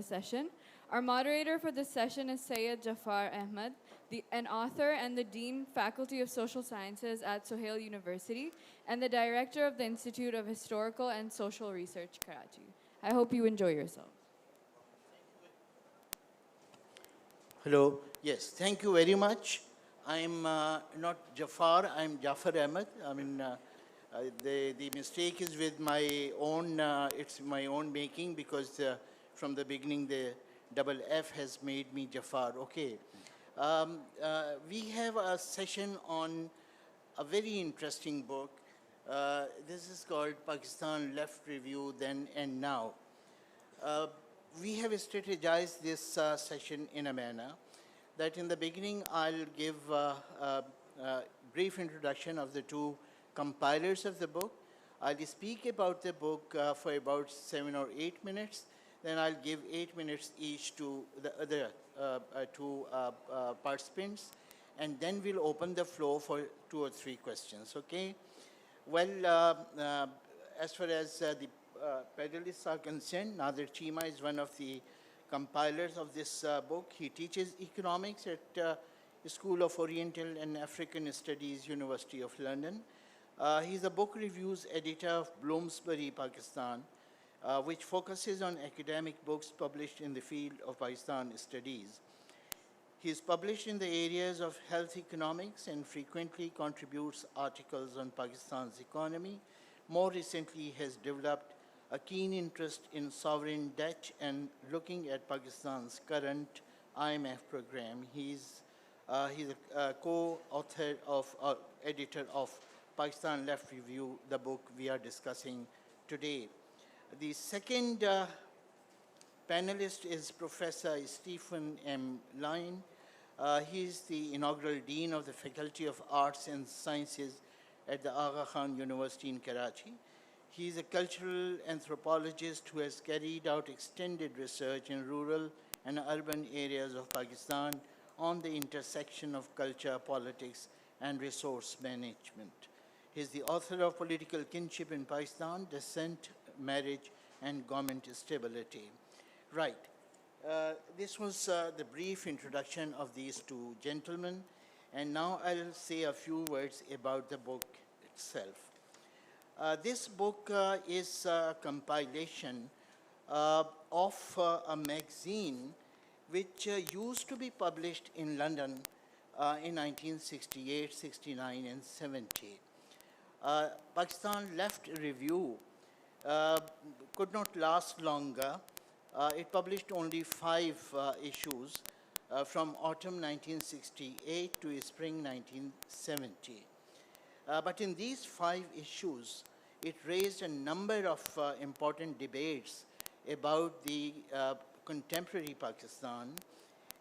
the session. Our moderator for this session is Syed Jaffar Ahmad, an author and the Dean, Faculty of Social Sciences at Sohail University, and the Director of the Institute of Historical and Social Research, Karachi. I hope you enjoy yourself. Hello. Yes, thank you very much. I'm not Jaffar, I'm Jaffar Ahmad. I mean, the mistake is with my own, it's my own making because from the beginning the double F has made me Jaffar. Okay. We have a session on a very interesting book. This is called Pakistan Left Review Then and Now. We have strategized this session in a manner that in the beginning I'll give a brief introduction of the two compilers of the book. I'll speak about the book for about 7 or 8 minutes. Then I'll give 8 minutes each to the other two participants. And then we'll open the floor for 2 or 3 questions, okay? Well, as far as the panelists are concerned, Nadir Cheema is one of the compilers of this book. He teaches economics at the School of Oriental and African Studies, University of London. He's a book reviews editor of Bloomsbury, Pakistan, which focuses on academic books published in the field of Pakistan studies. He is published in the areas of health economics and frequently contributes articles on Pakistan's economy. More recently, he has developed a keen interest in sovereign debt and looking at Pakistan's current IMF program. He's a co-author of, editor of Pakistan Left Review, the book we are discussing today. The second panelist is Professor Stephen M. Lyon. He is the inaugural Dean of the Faculty of Arts and Sciences at the Aga Khan University in Karachi. He is a cultural anthropologist who has carried out extended research in rural and urban areas of Pakistan on the intersection of culture, politics, and resource management. He is the author of Political Kinship in Pakistan, Descent, Marriage, and Government Stability. Right. This was the brief introduction of these two gentlemen, and now I'll say a few words about the book itself. This book is a compilation of a magazine which used to be published in London in 1968, 69, and 70. Pakistan Left Review could not last longer. It published only 5 issues from autumn 1968 to spring 1970. But in these 5 issues, it raised a number of important debates about the contemporary Pakistan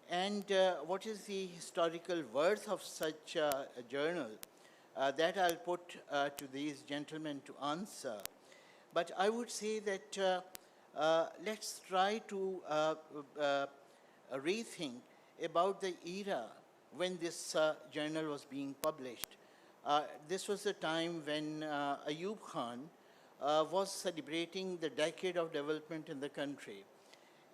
and what is the historical worth of such a journal. That I'll put to these gentlemen to answer. But I would say that let's try to rethink about the era when this journal was being published. This was the time when Ayub Khan was celebrating the decade of development in the country.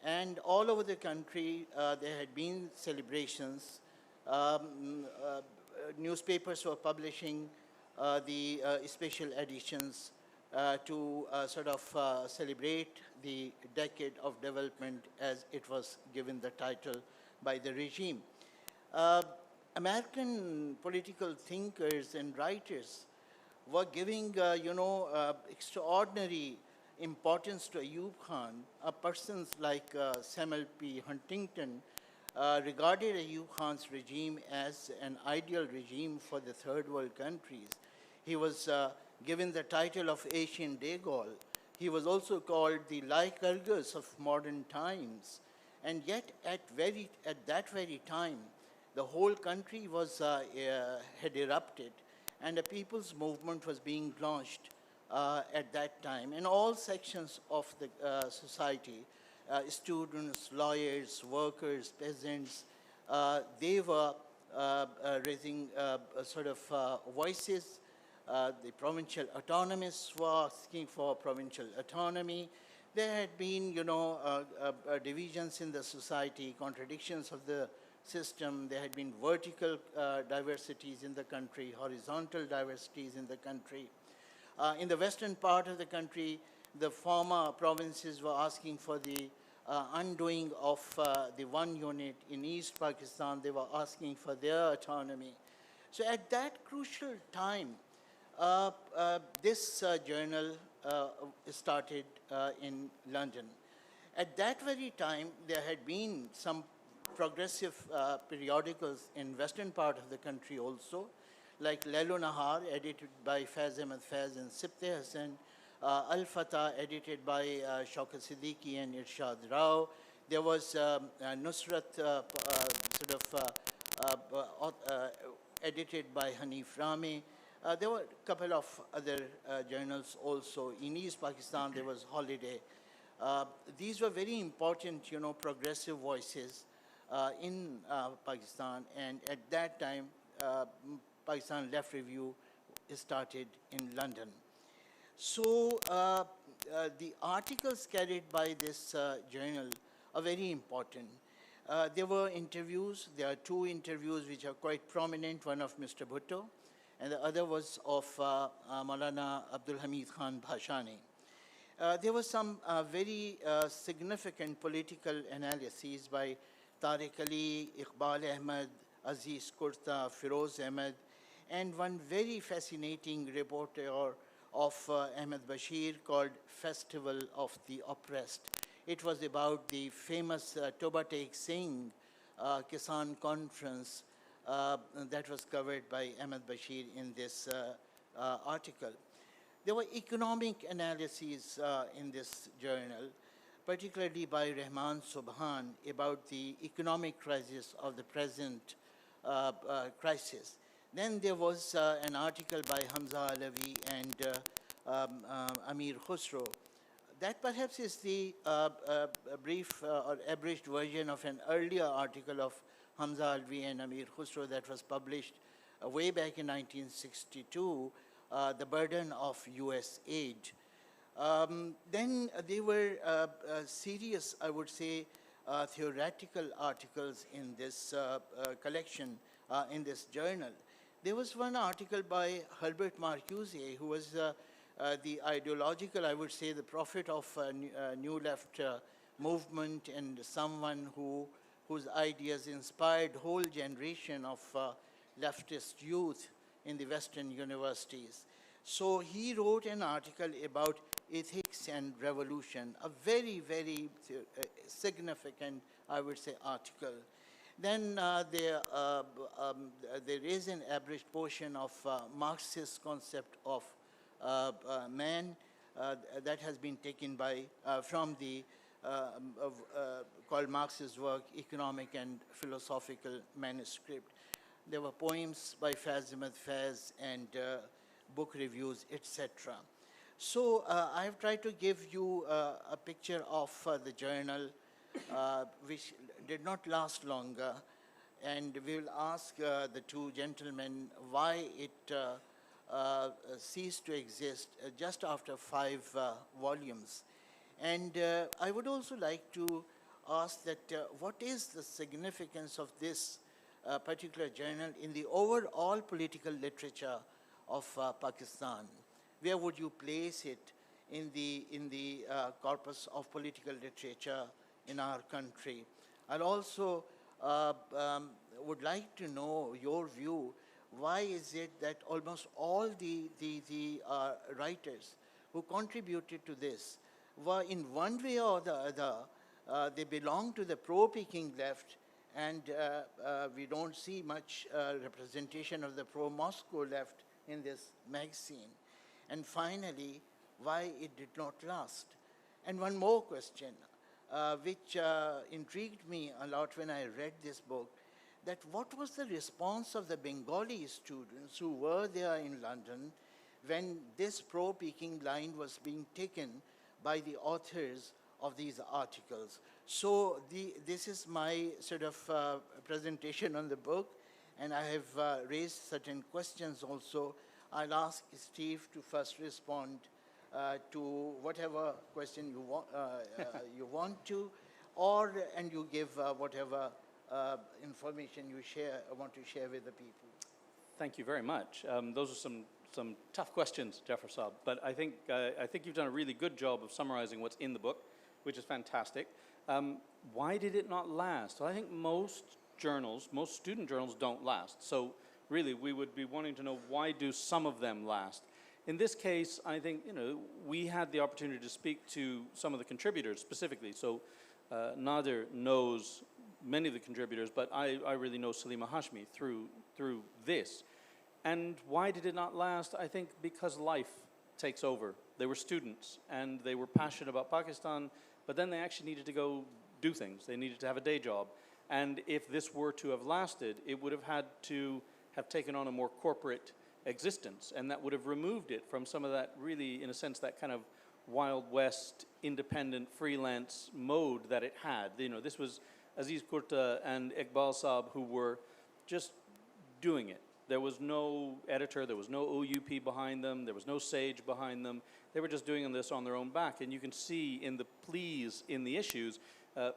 And all over the country, there had been celebrations. Newspapers were publishing the special editions to sort of celebrate the decade of development as it was given the title by the regime. American political thinkers and writers were giving, extraordinary importance to Ayub Khan. Persons like Samuel P. Huntington regarded Ayub Khan's regime as an ideal regime for the third world countries. He was given the title of Asian de Gaulle. He was also called the Lycurgus of modern times. And yet, at that very time, the whole country was had erupted, and a people's movement was being launched at that time. And all sections of the society, students, lawyers, workers, peasants, they were raising sort of voices. The provincial autonomists were asking for provincial autonomy. There had been, divisions in the society, contradictions of the system. There had been vertical diversities in the country, horizontal diversities in the country. In the western part of the country, the former provinces were asking for the undoing of the one unit. In East Pakistan, they were asking for their autonomy. So at that crucial time, this journal started in London. At that very time, there had been some progressive periodicals in western part of the country also, like Lailu Nahar, edited by Faiz Ahmad Faiz and Sibte Hassan, Al-Fatah, edited by Shaukat Siddiqui and Irshad Rao. There was Nusrat, edited by Hanif Rami. There were a couple of other journals also. In East Pakistan, there was Holiday. These were very important, progressive voices in Pakistan. And at that time, Pakistan Left Review started in London. So the articles carried by this journal are very important. There were interviews. There are two interviews which are quite prominent, one of Mr. Bhutto, and the other was of Maulana Abdul Hamid Khan Bhashani. There was some very significant political analyses by Tariq Ali, Iqbal Ahmad, Aziz Kurta, Firoz Ahmed, and one very fascinating reporter of Ahmed Bashir called Festival of the Oppressed. It was about the famous Toba Take Singh Kisan conference that was covered by Ahmed Bashir in this article. There were economic analyses in this journal, particularly by Rahman Subhan about the economic crisis of the present crisis. Then there was an article by Hamza Alavi and Amir Khusro. That perhaps is the brief or abridged version of an earlier article of Hamza Alavi and Amir Khusro that was published way back in 1962, The Burden of US Aid. Then there were serious, I would say, theoretical articles in this collection, in this journal. There was one article by Herbert Marcuse, who was the ideological, I would say, the prophet of New Left movement, and someone whose ideas inspired whole generation of leftist youth in the Western universities. So he wrote an article about ethics and revolution, a very, very significant, I would say, article. Then there is an abridged portion of Marxist concept of man that has been taken by from the called Marx's work, Economic and Philosophical Manuscript. There were poems by Faiz Ahmad Faiz and book reviews, etc. So I have tried to give you a picture of the journal, which did not last longer, and we will ask the two gentlemen why it ceased to exist just after 5 volumes. And I would also like to ask that what is the significance of this particular journal in the overall political literature of Pakistan? Where would you place it in the corpus of political literature in our country? I also would like to know your view. Why is it that almost all the writers who contributed to this were in one way or the other, they belong to the pro-Peking left, and we don't see much representation of the pro-Moscow left in this magazine? And finally, why it did not last? And one more question, which intrigued me a lot when I read this book, that what was the response of the Bengali students who were there in London when this pro-Peking line was being taken by the authors of these articles? So this is my sort of presentation on the book, and I have raised certain questions also. I'll ask Steve to first respond to whatever question you want to, and you give whatever information you want to share with the people. Thank you very much. Those are some tough questions, Jaffar Saab, but I think you've done a really good job of summarizing what's in the book, which is fantastic. Why did it not last? Well, I think most student journals don't last. So really, we would be wanting to know, why do some of them last? In this case, I think, we had the opportunity to speak to some of the contributors specifically. So Nadir knows many of the contributors, but I really know Syleema Hashmi through this. And why did it not last? I think because life takes over. They were students, and they were passionate about Pakistan, but then they actually needed to go do things. They needed to have a day job. And if this were to have lasted, it would have had to have taken on a more corporate existence, and that would have removed it from some of that, really, in a sense, that kind of Wild West, independent, freelance mode that it had. This was Aziz Kurta and Iqbal Saab who were just doing it. There was no editor, there was no OUP behind them, there was no Sage behind them. They were just doing this on their own back. And you can see in the pleas in the issues,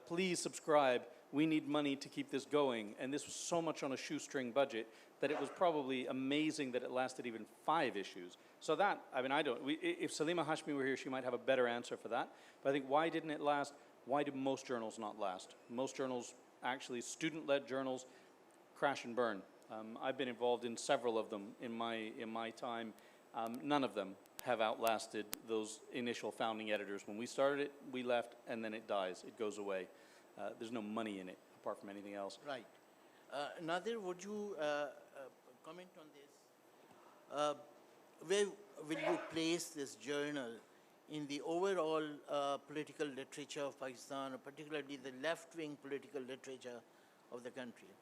please subscribe, we need money to keep this going. And this was so much on a shoestring budget that it was probably amazing that it lasted even 5 issues. So that, if Syleema Hashmi were here, she might have a better answer for that. But I think, why didn't it last? Why do most journals not last? Most journals, actually student-led journals, crash and burn. I've been involved in several of them in my time. None of them have outlasted those initial founding editors. When we started it, we left, and then it dies. It goes away. There's no money in it, apart from anything else. Right. Nadir, would you comment on this? Where will you place this journal in the overall political literature of Pakistan, or particularly the left-wing political literature of the country?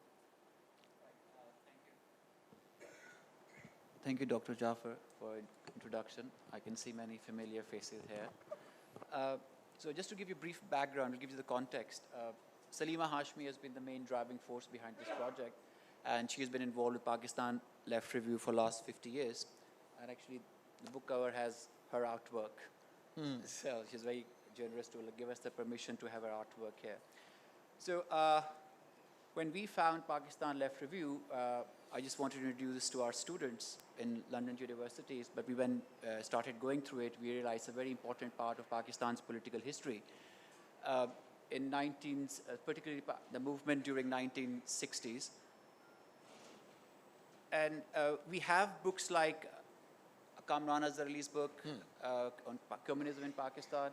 Thank you, Dr. Jaffar, for introduction. I can see many familiar faces here. So just to give you a brief background, to give you the context, Syleema Hashmi has been the main driving force behind this project, and she has been involved with Pakistan Left Review for the last 50 years. And actually, the book cover has her artwork. So she's very generous to give us the permission to have her artwork here. So when we found Pakistan Left Review, I just wanted to introduce this to our students in London universities, but we started going through it, we realized it's a very important part of Pakistan's political history. Particularly the movement during 1960s. And we have books like Kamran Azhar-Ali's book on communism in Pakistan.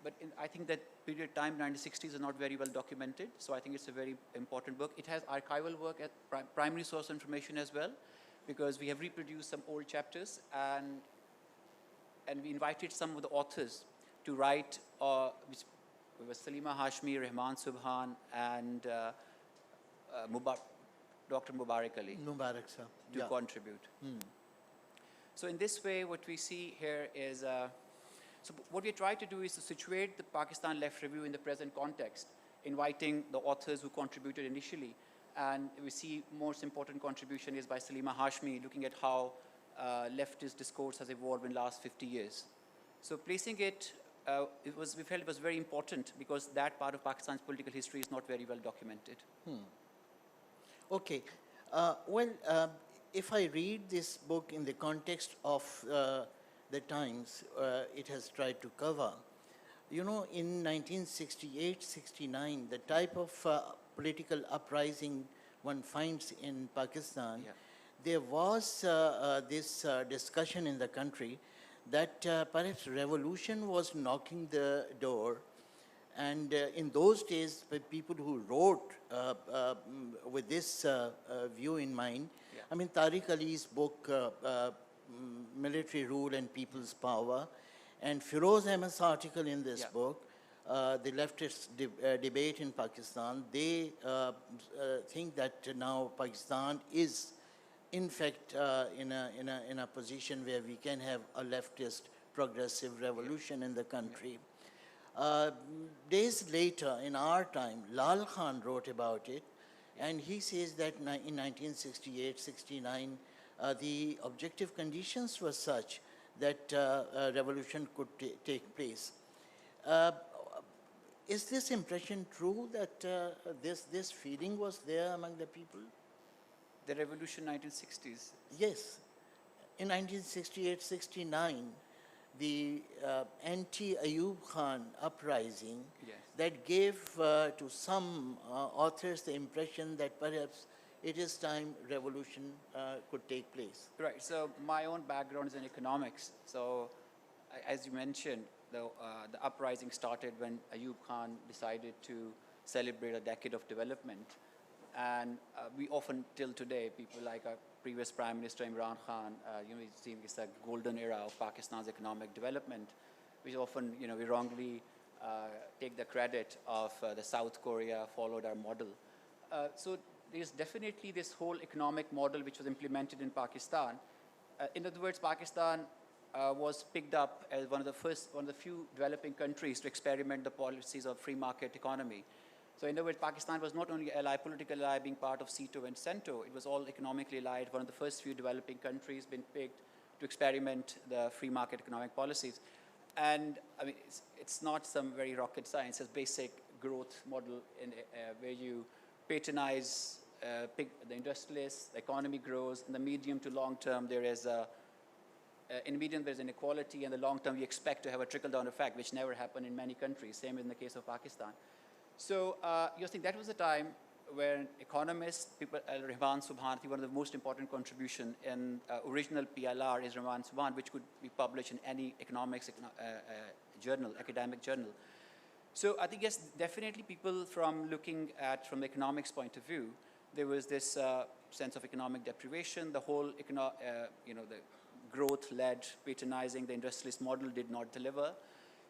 But I think that period of time, 1960s, is not very well documented. So I think it's a very important book. It has archival work at primary source information as well, because we have reproduced some old chapters, and we invited some of the authors to write, which was Syleema Hashmi, Rahman Subhan, and Dr. Mubarak Ali to contribute. So in this way, what we see here is, so what we try to do is to situate the Pakistan Left Review in the present context, inviting the authors who contributed initially. And we see most important contribution is by Syleema Hashmi, looking at how leftist discourse has evolved in the last 50 years. So placing it, we felt it was very important because that part of Pakistan's political history is not very well documented. Okay. If I read this book in the context of the times it has tried to cover, in 1968-69, the type of political uprising one finds in Pakistan, there was this discussion in the country that perhaps revolution was knocking the door. And in those days, the people who wrote with this view in mind, Tariq Ali's book, Military Rule and People's Power, and Firoz Ahmed's article in this book, the leftist debate in Pakistan, they think that now Pakistan is, in fact, in a position where we can have a leftist progressive revolution in the country. Days later, in our time, Lal Khan wrote about it, and he says that in 1968-69, the objective conditions were such that a revolution could take place. Uh, is this impression true that this feeling was there among the people? The revolution 1960s. Yes. In 1968-69, the anti-Ayub Khan uprising Yes. that gave to some authors the impression that perhaps it is time revolution could take place. Right. So my own background is in economics. So as you mentioned, the uprising started when Ayub Khan decided to celebrate a decade of development. And we often, till today, people like our previous Prime Minister Imran Khan, we see it's the golden era of Pakistan's economic development, which often, we wrongly take the credit of the South Korea followed our model. So there's definitely this whole economic model which was implemented in Pakistan. In other words, Pakistan was picked up as one of the few developing countries to experiment the policies of free market economy. So in other words, Pakistan was not only ally, political ally, being part of CETO and CENTO, it was all economically allied, one of the first few developing countries been picked to experiment the free market economic policies. And I mean, it's not some very rocket science, it's basic growth model where you patronize the industrialists, the economy grows. In the medium to long term, there is in the medium, there's inequality. In the long term, you expect to have a trickle-down effect, which never happened in many countries, same in the case of Pakistan. So you think that was a time where economists, people, Rahman Subhanati, one of the most important contribution in original PLR is Rahman Subhan, which could be published in any economics journal, academic journal. So I think, yes, definitely people from looking at, from the economics point of view, there was this sense of economic deprivation. The whole, the growth-led patronizing, the industrialist model did not deliver.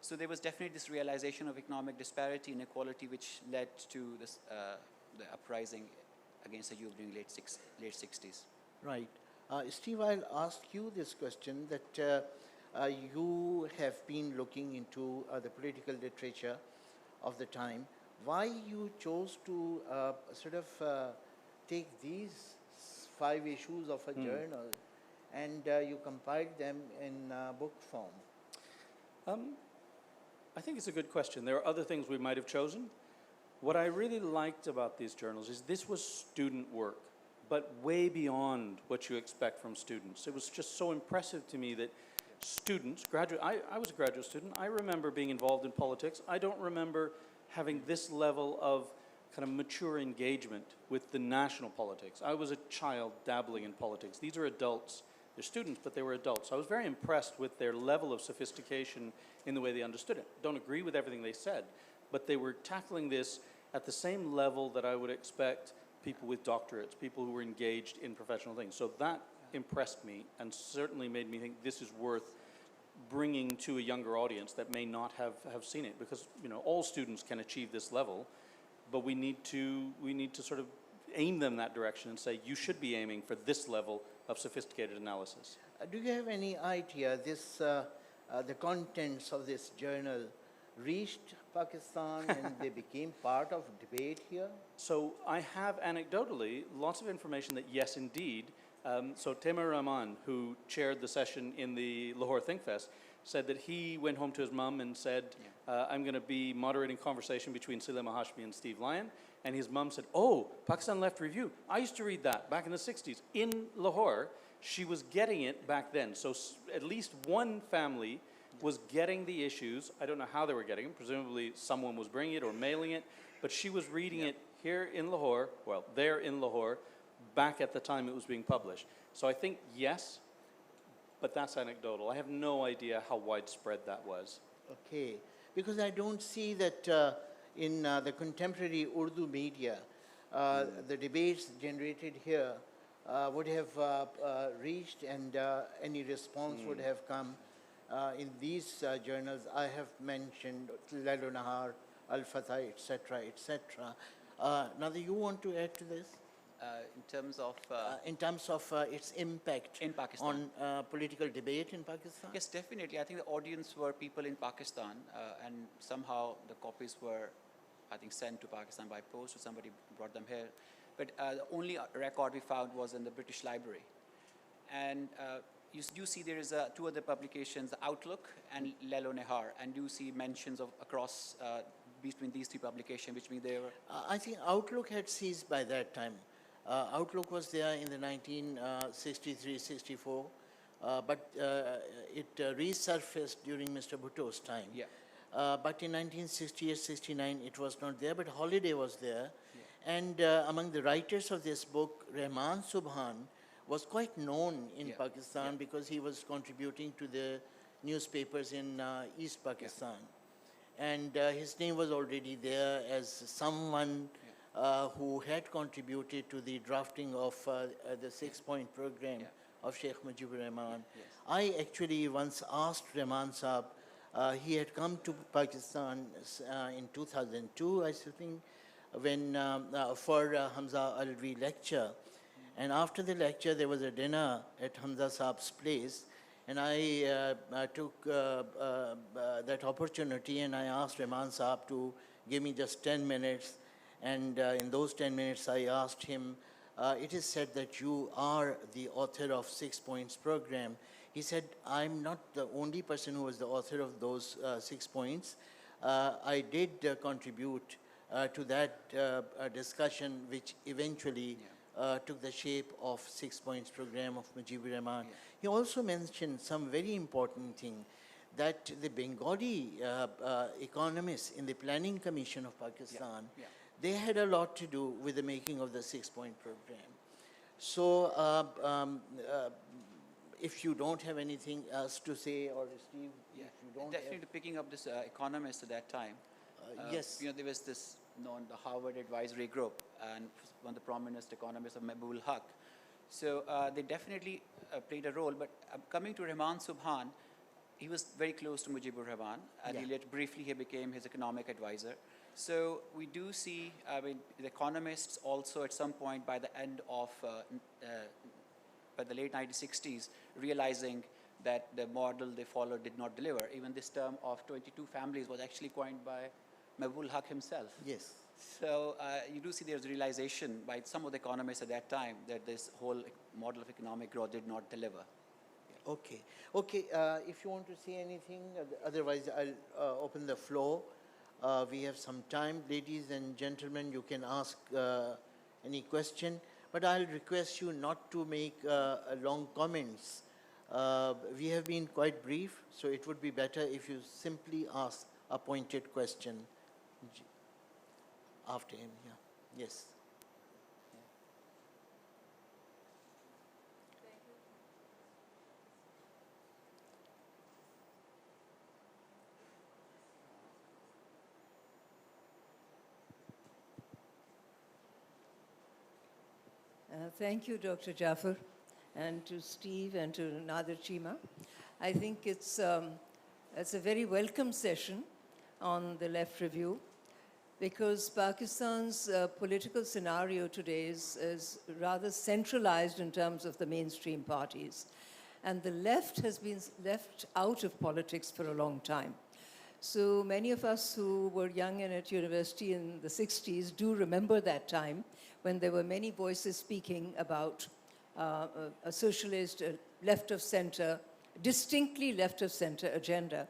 So there was definitely this realization of economic disparity, inequality, which led to this, the uprising against Ayub during late 60s. Right. Steve, I'll ask you this question that you have been looking into the political literature of the time. Why you chose to take these 5 issues of a journal and you compiled them in book form? I think it's a good question. There are other things we might have chosen. What I really liked about these journals is this was student work, but way beyond what you expect from students. It was just so impressive to me that students, I was a graduate student. I remember being involved in politics. I don't remember having this level of kind of mature engagement with the national politics. I was a child dabbling in politics. These are adults. They're students, but they were adults. So I was very impressed with their level of sophistication in the way they understood it. Don't agree with everything they said, but they were tackling this at the same level that I would expect people with doctorates, people who were engaged in professional things. So that impressed me and certainly made me think this is worth bringing to a younger audience that may not have seen it, because all students can achieve this level, but we need to sort of aim them that direction and say you should be aiming for this level of sophisticated analysis. Do you have any idea the contents of this journal reached Pakistan and they became part of debate here? So I have anecdotally lots of information that yes, indeed. So Taimur Rahman, who chaired the session in the Lahore Think Fest, said that he went home to his mum and said, I'm going to be moderating conversation between Syed Hashmi and Steve Lyon. And his mum said, oh, Pakistan Left Review. I used to read that back in the 60s. In Lahore, she was getting it back then. So at least one family was getting the issues. I don't know how they were getting them. Presumably someone was bringing it or mailing it. But she was reading it here in Lahore, well, there in Lahore, back at the time it was being published. So I think yes, but that's anecdotal. I have no idea how widespread that was. Okay, because I don't see that in the contemporary Urdu media, the debates generated here would have reached and any response would have come in these journals. I have mentioned Lail Nahar, Al-Fatah, etc., etc. Nadir, you want to add to this? In terms of its impact in Pakistan on political debate in Pakistan? Yes, definitely. I think the audience were people in Pakistan, and somehow the copies were, I think, sent to Pakistan by post, or somebody brought them here. But the only record we found was in the British Library. And you do see there is two other publications, Outlook and Lelo Nehar, and do see mentions of across between these three publications, which means they were. I think Outlook had ceased by that time. Outlook was there in the 1963-64, but it resurfaced during Mr. Bhutto's time. Yeah. But in 1968-69, it was not there, but Holiday was there. Yeah. And among the writers of this book, Rahman Subhan was quite known in Yeah. Pakistan Yeah. because he was contributing to the newspapers in East Pakistan. And his name was already there as someone who had contributed to the drafting of the six-point program Yeah. of Sheikh Mujibur Rahman. Yes. I actually once asked Rahman Saab, he had come to Pakistan in 2002, I think, when for Hamza Alvi lecture. And after the lecture, there was a dinner at Hamza Saab's place. And I took that opportunity and I asked Rahman Saab to give me just 10 minutes. And in those 10 minutes, I asked him, it is said that you are the author of 6 Points program. He said, I'm not the only person who was the author of those 6 points. I did contribute to that discussion, which eventually took the shape of 6 Points program of Mujibur Rahman. Yeah. He also mentioned some very important thing, that the Bengali economists in the Planning Commission of Pakistan, Yeah. they had a lot to do with the making of the 6 Point program. So if you don't have anything else to say, or Steve, Yeah. if you don't Definitely picking up this economist at that time. yes. You know, there was this known the Harvard Advisory Group, and one of the prominent economists of Mehbul Haq. So they definitely played a role. But coming to Rahman Subhan, he was very close to Mujibur Rahman, and Yeah. he briefly he became his economic advisor. So we do see, I mean, the economists also at some point by the end of, by the late 1960s, realizing that the model they followed did not deliver. Even this term of 22 families was actually coined by Mehbul Haq himself. Yes. So you do see there's realization by some of the economists at that time that this whole model of economic growth did not deliver. Okay. Okay. If you want to say anything, otherwise I'll open the floor. We have some time. Ladies and gentlemen, you can ask any question, but I'll request you not to make long comments. We have been quite brief, so it would be better if you simply ask a pointed question after him. Yeah. Yes. Thank you, Dr. Jaffar, and to Steve and to Nadir Cheema. I think it's a very welcome session on the Left Review, because Pakistan's political scenario today is rather centralized in terms of the mainstream parties. And the left has been left out of politics for a long time. So many of us who were young and at university in the 60s do remember that time when there were many voices speaking about a socialist, left of center, distinctly left of center agenda.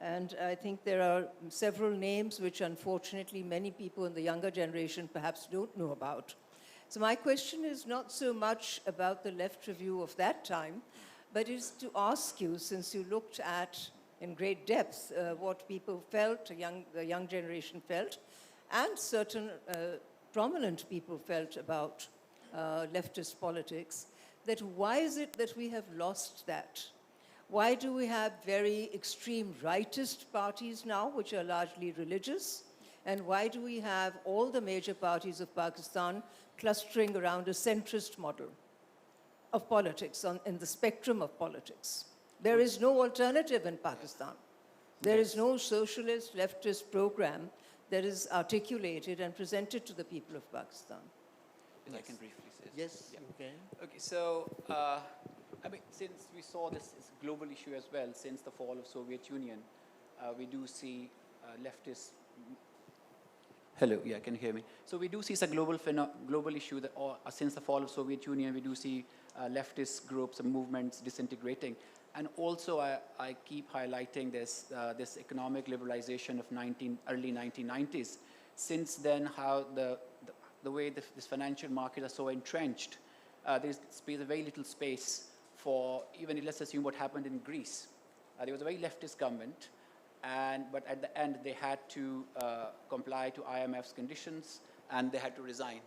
And I think there are several names which unfortunately many people in the younger generation perhaps don't know about. So my question is not so much about the Left Review of that time, but is to ask you, since you looked at in great depth what people felt, the young generation felt, and certain prominent people felt about leftist politics, that why is it that we have lost that? Why do we have very extreme rightist parties now, which are largely religious? And why do we have all the major parties of Pakistan clustering around a centrist model of politics in the spectrum of politics? There is no alternative in Pakistan. There is no socialist leftist program that is articulated and presented to the people of Pakistan. If I can briefly say. Yes, Yeah. you can. Okay, so I mean, since we saw this global issue as well, since the fall of Soviet Union, we do see leftists Hello, yeah, can you hear me? So we do see it's a global issue that since the fall of Soviet Union, we do see leftist groups and movements disintegrating. And also, I keep highlighting this economic liberalization of early 1990s. Since then, how the way this financial markets are so entrenched, there's very little space for even, let's assume what happened in Greece. There was a very leftist government, but at the end, they had to comply to IMF's conditions, and they had to resign.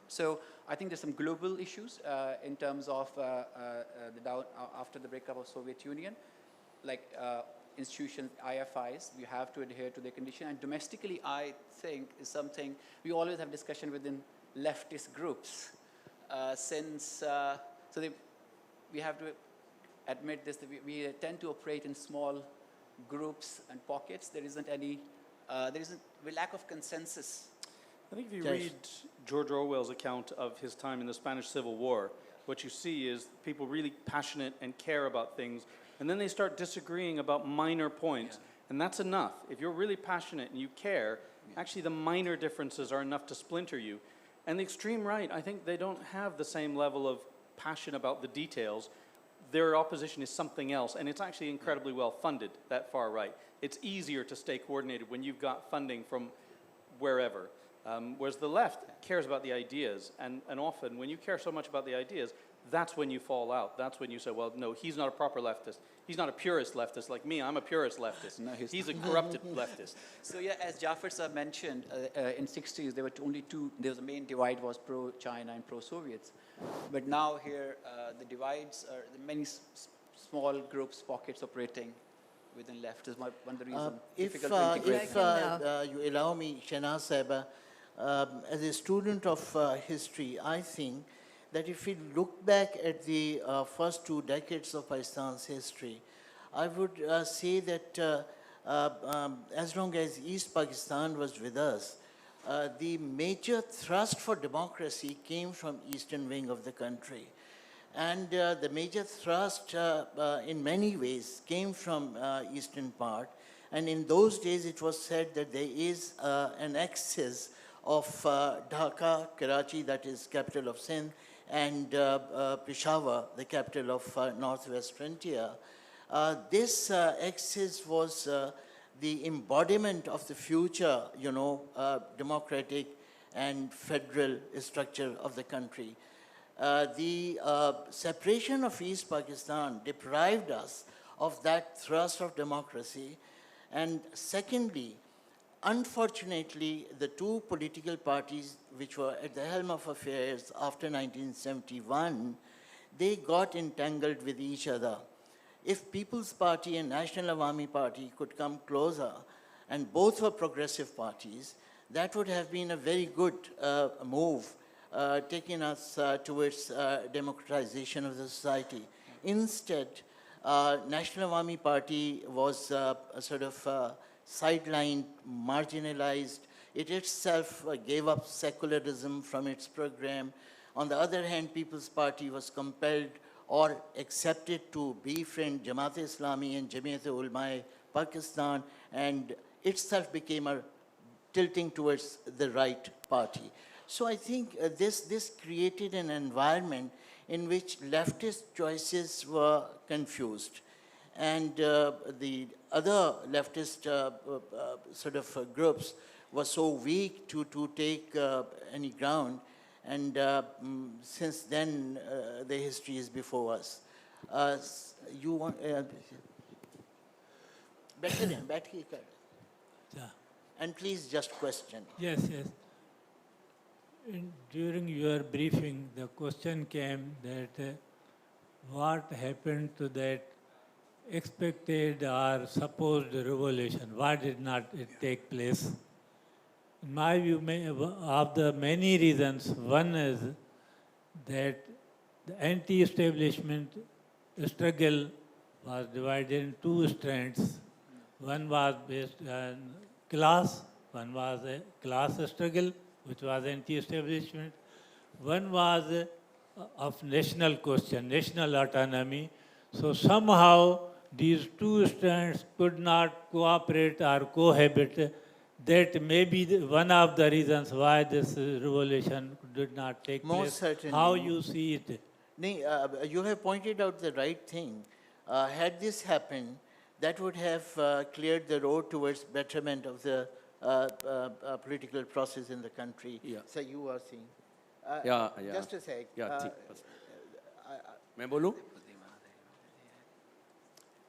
So I think there's some global issues in terms of after the breakup of Soviet Union, like institutions, IFIs, you have to adhere to their condition. And domestically, I think is something we always have discussion within leftist groups. We have to admit this, that we tend to operate in small groups and pockets. There isn't a lack of consensus. I think if you read George Orwell's account of his time in the Spanish Civil War, what you see is people really passionate and care about things, and then they start disagreeing about minor points, and that's enough. If you're really passionate and you care, actually the minor differences are enough to splinter you. And the extreme right, I think they don't have the same level of passion about the details. Their opposition is something else, and it's actually incredibly well funded, that far right. It's easier to stay coordinated when you've got funding from wherever. Whereas the left cares about the ideas, and often when you care so much about the ideas, that's when you fall out. That's when you say, well, no, he's not a proper leftist. He's not a purist leftist like me. I'm a purist leftist. No, he's a corrupted leftist. So yeah, as Jaffar sir mentioned, in 60s, there were only two, there was a main divide was pro-China and pro-Soviets. But now here, the divides are many small groups, pockets operating within left is one of the reasons. If you allow me, Shana Saiba, as a student of history, I think that if we look back at the first 2 decades of Pakistan's history, I would say that as long as East Pakistan was with us, the major thrust for democracy came from eastern wing of the country. And the major thrust in many ways came from eastern part. And in those days it was said that there is an axis of Dhaka, Karachi, that is capital of Sindh, and Peshawar, the capital of northwest frontier. This axis was the embodiment of the future, democratic and federal structure of the country. The separation of East Pakistan deprived us of that thrust of democracy. And secondly, unfortunately, the two political parties which were at the helm of affairs after 1971, they got entangled with each other. If People's Party and National Awami Party could come closer, and both were progressive parties, that would have been a very good move, taking us towards democratization of the society. Instead, National Awami Party was sort of sidelined, marginalized. It itself gave up secularism from its program. On the other hand, People's Party was compelled or accepted to befriend Jamaat-e-Islami and Jamiat-e-Ulama Pakistan, and itself became a tilting towards the right party. So I think this created an environment in which leftist choices were confused. And the other leftist sort of groups were so weak to take any ground. And since then, the history is before us. You want... And please just question. Yes. During your briefing, the question came that what happened to that expected or supposed revolution? Why did not it take place? In my view, of the many reasons, one is that the anti-establishment struggle was divided in two strands. One was based on class, one was a class struggle, which was anti-establishment. One was of national question, national autonomy. So somehow these two strands could not cooperate or cohabit that may be one of the reasons why this revolution did not take Most place. certainly. How you see it? You have pointed out the right thing. Had this happened, that would have cleared the road towards betterment of the political process in the country. Yeah. So you are saying. Yeah. Just a sec. Yeah, मैं बोलूं?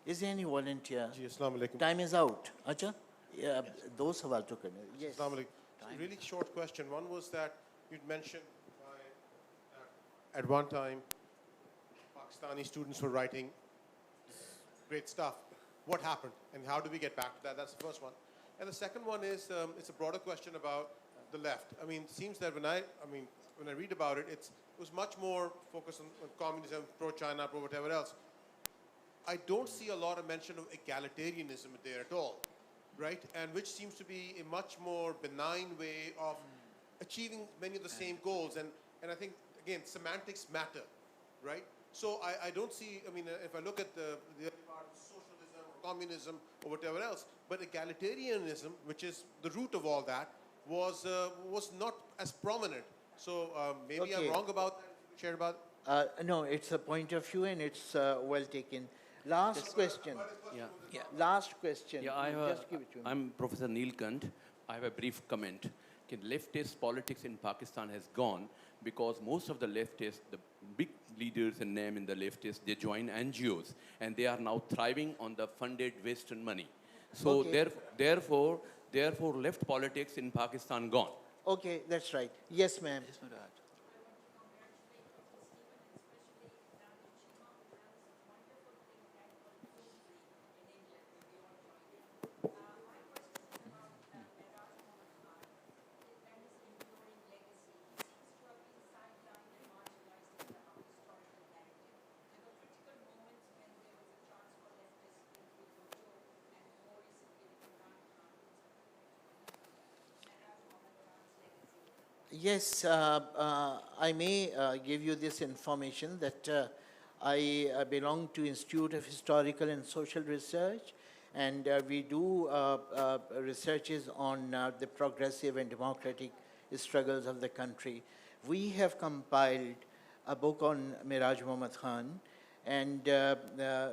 Is there any volunteer? जी, अस्सलाम वालेकुम। Time is out. Acha? Yeah, दो सवाल तो करने। Yes. Assalamu alaikum. Really short question. One was that you'd mentioned at one time Pakistani students were writing great stuff. What happened and how do we get back to that? That's the first one. And the second one is it's a broader question about the left. I mean, it seems that when I read about it, it was much more focused on communism, pro-China, pro whatever else. I don't see a lot of mention of egalitarianism there at all, right? And which seems to be a much more benign way of achieving many of the same goals. And I think, again, semantics matter, right? So I don't see, I mean, if I look at the other part of socialism or communism or whatever else, but egalitarianism, which is the root of all that, was not as prominent. So maybe Okay. I'm wrong about that. Share about No, it's a point of view and it's well taken. Last question. Yeah. Last question. Yeah, I have Just give it to me. I'm Professor Neelkant. I have a brief comment. Leftist politics in Pakistan has gone because most of the leftists, the big leaders and name in the leftists, they join NGOs and they are now thriving on the funded Western money. So Okay. therefore, left politics in Pakistan gone. Okay, that's right. Yes, ma'am. Just want to add. Yes, I may give you this information that I belong to Institute of Historical and Social Research, and we do researches on the progressive and democratic struggles of the country. We have compiled a book on Miraj Muhammad Khan, and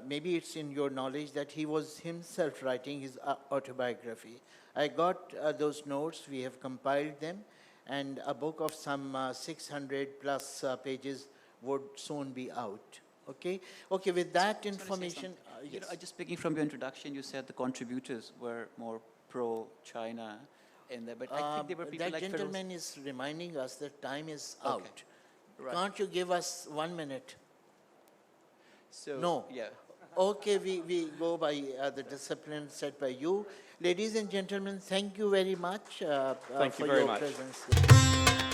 maybe it's in your knowledge that he was himself writing his autobiography. I got those notes, we have compiled them, and a book of some 600 plus pages would soon be out. Okay? Okay, with that information, You know, yes. just speaking from your introduction, you said the contributors were more pro-China in there, but I think they were people that like gentleman is reminding us that time is Okay. out. Right. Can't you give us 1 minute? So, No. Yeah. Okay, we go by the discipline set by you. Ladies and gentlemen, thank you very much Thank you for very your much. presence here.